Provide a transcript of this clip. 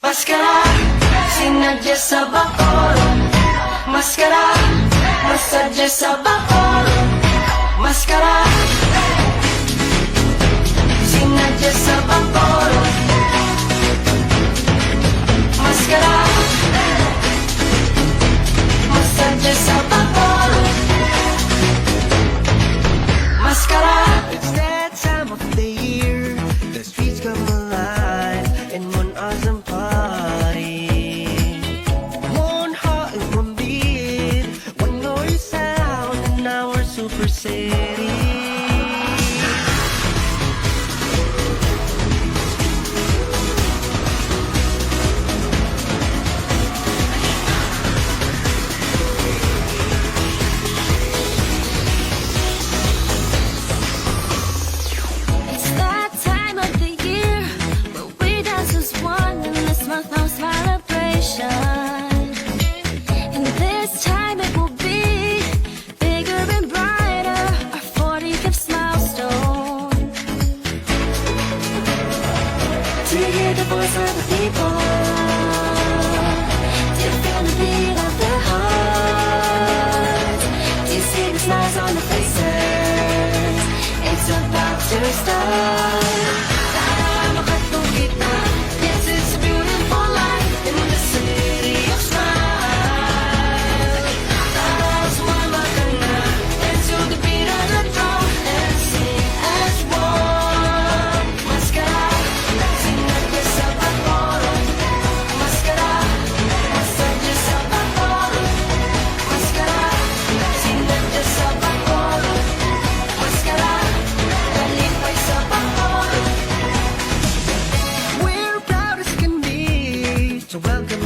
MassKara, sinadya sa Bacolod. MassKara, masadya sa Bacolod. MassKara, sinadya sa Bacolod. MassKara, masadya sa Bacolod. MassKara. It's that time of the year, the streets come alive in one awesome party. One heart and one beat, one noise sound in our super city. It's that time of the year where we dance as one in this month of celebration. And this time it will be bigger and brighter, our 45th milestone. Do you hear the voice of the people? Do you feel the beat of their hearts? Do you see the smiles on their faces? It's about to start. Tara, makatugit na. Yes, it's a beautiful life in the city of smiles. Tara, sumama ka na. Dance to the beat of the drum and sing as one. MassKara, sinadya sa Bacolod. MassKara, masadya sa Bacolod. MassKara, sinadya sa Bacolod. MassKara, talipay sa Bacolod. We're proud as can be to welcome